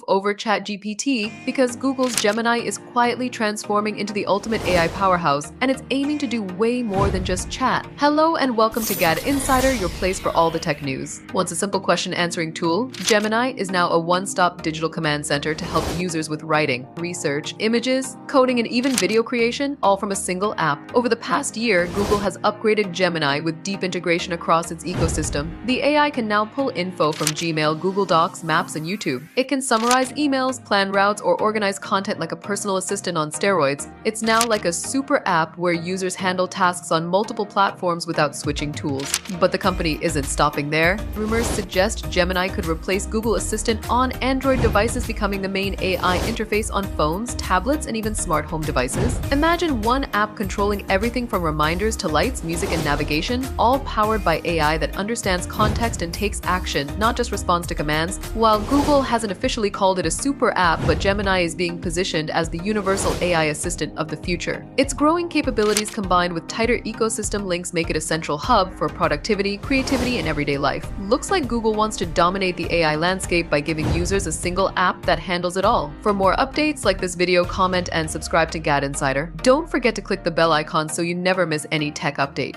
over ChatGPT because Google's Gemini is quietly transforming into the ultimate AI powerhouse, and it's aiming to do way more than just chat. Hello and welcome to GadInsider, your place for all the tech news. Once a simple question answering tool, Gemini is now a one-stop digital command center to help users with writing, research, images, coding, and even video creation, all from a single app. Over the past year, Google has upgraded Gemini with deep integration across its ecosystem. The AI can now pull info from Gmail, Google Docs, Maps, and YouTube. It can summarize emails, plan routes, or organize content like a personal assistant on steroids. It's now like a super app where users handle tasks on multiple platforms without switching tools. But the company isn't stopping there. Rumors suggest Gemini could replace Google Assistant on Android devices, becoming the main AI interface on phones, tablets, and even smart home devices. Imagine one app controlling everything from reminders to lights, music, and navigation, all powered by AI that understands context and takes action, not just responds to commands. While Google hasn't officially called it a super app, but Gemini is being positioned as the universal AI assistant of the future. Its growing capabilities combined with tighter ecosystem links make it a central hub for productivity, creativity, and everyday life. Looks like Google wants to dominate the AI landscape by giving users a single app that handles it all. For more updates, like this video, comment, and subscribe to GadInsider. Don't forget to click the bell icon so you never miss any tech update.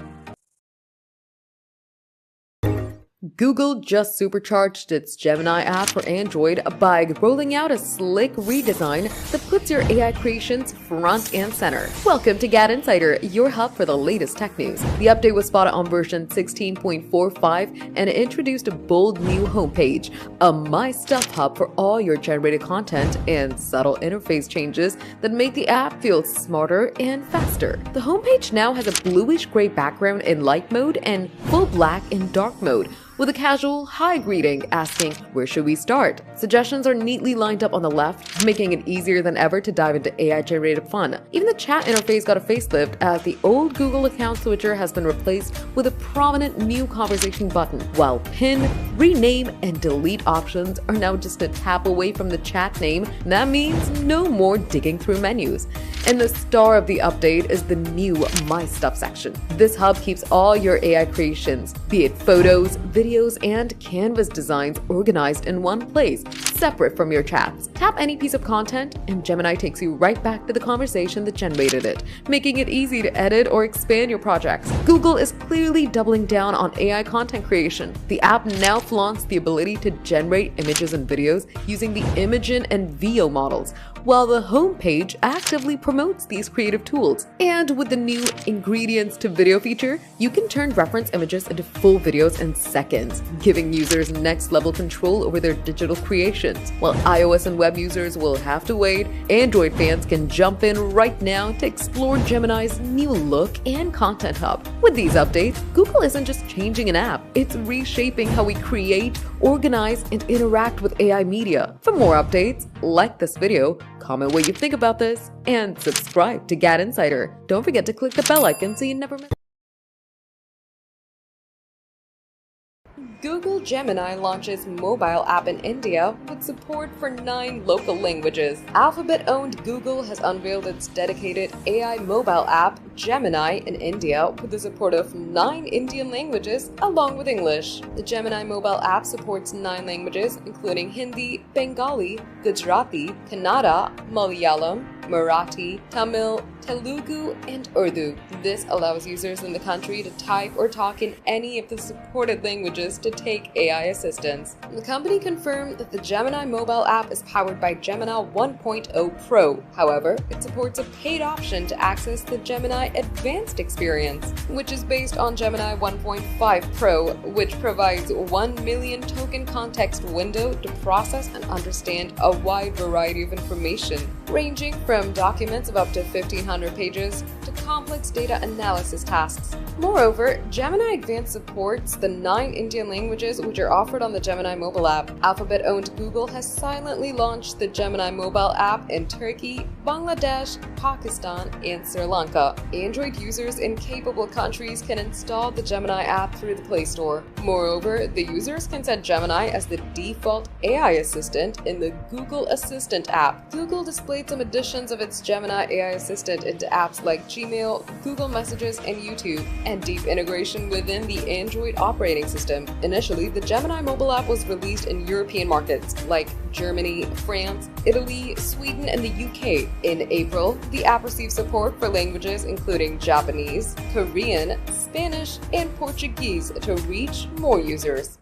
Google just supercharged its Gemini app for Android by rolling out a slick redesign that puts your AI creations front and center. Welcome to GadInsider, your hub for the latest tech news. The update was spotted on version 16.45 and it introduced a bold new homepage, a My Stuff hub for all your generated content, and subtle interface changes that make the app feel smarter and faster. The homepage now has a bluish-gray background in light mode and full black in dark mode, with a casual hi greeting asking, "Where should we start?" Suggestions are neatly lined up on the left, making it easier than ever to dive into AI-generated fun. Even the chat interface got a facelift, as the old Google account switcher has been replaced with a prominent new conversation button, while pin, rename, and delete options are now just a tap away from the chat name. That means no more digging through menus. And the star of the update is the new My Stuff section. This hub keeps all your AI creations, be it photos, videos, and canvas designs, organized in one place, separate from your chats. Tap any piece of content and Gemini takes you right back to the conversation that generated it, making it easy to edit or expand your projects. Google is clearly doubling down on AI content creation. The app now flaunts the ability to generate images and videos using the Imagen and VO models, while the homepage actively promotes these creative tools. And with the new ingredients to video feature, you can turn reference images into full videos in seconds, giving users next-level control over their digital creations. While iOS and web users will have to wait, Android fans can jump in right now to explore Gemini's new look and content hub. With these updates, Google isn't just changing an app, it's reshaping how we create, organize, and interact with AI media. For more updates, like this video, comment what you think about this, and subscribe to GadInsider. Don't forget to click the bell icon so you never miss. Google Gemini launches mobile app in India with support for 9 local languages. Alphabet-owned Google has unveiled its dedicated AI mobile app, Gemini, in India with the support of 9 Indian languages along with English. The Gemini mobile app supports 9 languages including Hindi, Bengali, Gujarati, Kannada, Malayalam, Marathi, Tamil, Telugu, and Urdu. This allows users in the country to type or talk in any of the supported languages to take AI assistance. The company confirmed that the Gemini mobile app is powered by Gemini 1.0 Pro. However, it supports a paid option to access the Gemini Advanced experience, which is based on Gemini 1.5 Pro, which provides 1 million token context window to process and understand a wide variety of information, ranging from documents of up to 1,500 pages to complex data analysis tasks. Moreover, Gemini Advanced supports the 9 Indian languages which are offered on the Gemini mobile app. Alphabet-owned Google has silently launched the Gemini mobile app in Turkey, Bangladesh, Pakistan, and Sri Lanka. Android users in capable countries can install the Gemini app through the Play Store. Moreover, the users can set Gemini as the default AI assistant in the Google Assistant app. Google displays made some additions of its Gemini AI assistant into apps like Gmail, Google Messages, and YouTube, and deep integration within the Android operating system. Initially, the Gemini mobile app was released in European markets like Germany, France, Italy, Sweden, and the UK. In April, the app received support for languages including Japanese, Korean, Spanish, and Portuguese to reach more users.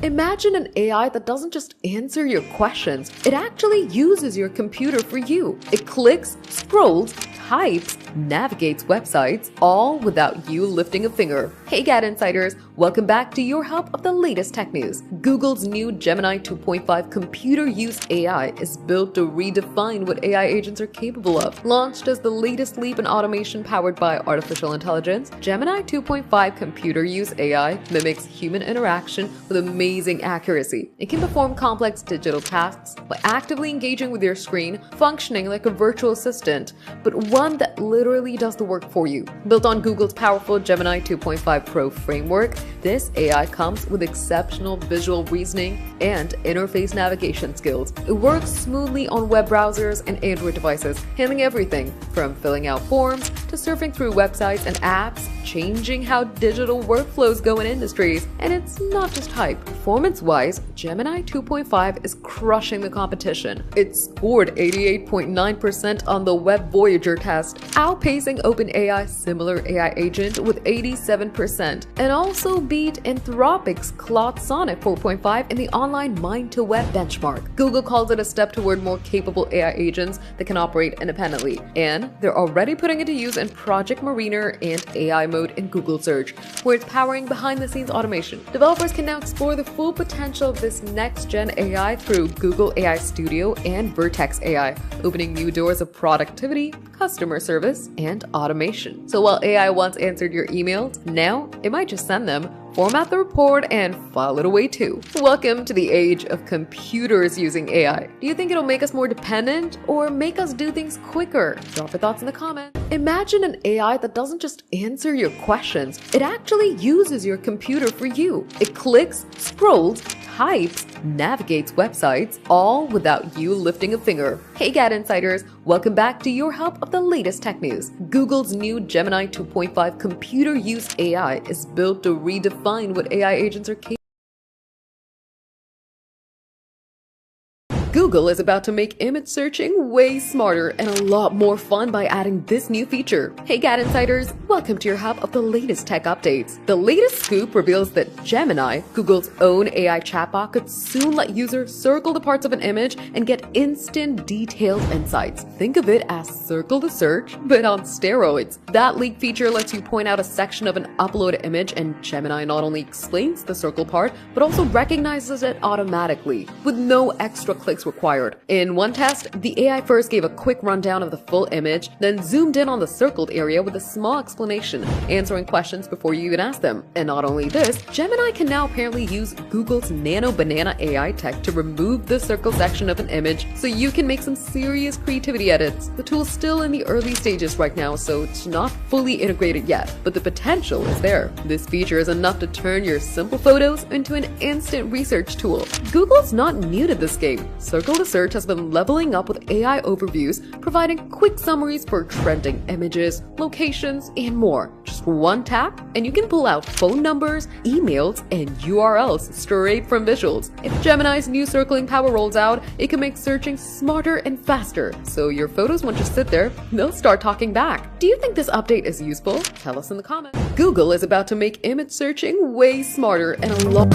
Imagine an AI that doesn't just answer your questions, it actually uses your computer for you. It clicks, scrolls, types, navigates websites, all without you lifting a finger. Hey GadInsiders, welcome back to your hub of the latest tech news. Google's new Gemini 2.5 computer use AI is built to redefine what AI agents are capable of. Launched as the latest leap in automation powered by artificial intelligence, Gemini 2.5 computer use AI mimics human interaction with amazing accuracy. It can perform complex digital tasks by actively engaging with your screen, functioning like a virtual assistant, but one that literally does the work for you. Built on Google's powerful Gemini 2.5 Pro framework, this AI comes with exceptional visual reasoning and interface navigation skills. It works smoothly on web browsers and Android devices, handling everything from filling out forms to surfing through websites and apps, changing how digital workflows go in industries. And it's not just hype. Performance-wise, Gemini 2.5 is crushing the competition. It scored 88.9% on the Web Voyager test, outpacing OpenAI's similar AI agent with 87%, and also beat Anthropic's Claude Sonnet 4.5 in the online mind-to-web benchmark. Google calls it a step toward more capable AI agents that can operate independently, and they're already putting it to use in Project Mariner and AI mode in Google Search, where it's powering behind-the-scenes automation. Developers can now explore the full potential of this next-gen AI through Google AI Studio and Vertex AI, opening new doors of productivity, customer service, and automation. So while AI once answered your emails, now it might just send them, format the report, and file it away too. Welcome to the age of computers using AI. Do you think it'll make us more dependent or make us do things quicker? Drop your thoughts in the comments. Imagine an AI that doesn't just answer your questions, it actually uses your computer for you. It clicks, scrolls, types, navigates websites, all without you lifting a finger. Hey GadInsiders, welcome back to your hub of the latest tech news. Google's new Gemini 2.5 computer use AI is built to redefine what AI agents are capable. Google is about to make image searching way smarter and a lot more fun by adding this new feature. Hey GadInsiders, welcome to your hub of the latest tech updates. The latest scoop reveals that Gemini, Google's own AI chatbot, could soon let users circle the parts of an image and get instant detailed insights. Think of it as circle the search, but on steroids. That leaked feature lets you point out a section of an uploaded image, and Gemini not only explains the circle part, but also recognizes it automatically, with no extra clicks required. In one test, the AI first gave a quick rundown of the full image, then zoomed in on the circled area with a small explanation, answering questions before you even ask them. And not only this, Gemini can now apparently use Google's Nano Banana AI tech to remove the circle section of an image so you can make some serious creativity edits. The tool's still in the early stages right now, so it's not fully integrated yet, but the potential is there. This feature is enough to turn your simple photos into an instant research tool. Google's not new to this game. Circle the Search has been leveling up with AI overviews, providing quick summaries for trending images, locations, and more. Just one tap, and you can pull out phone numbers, emails, and URLs straight from visuals. If Gemini's new circling power rolls out, it can make searching smarter and faster, so your photos won't just sit there, they'll start talking back. Do you think this update is useful? Tell us in the comments. Google is about to make image searching way smarter and a lot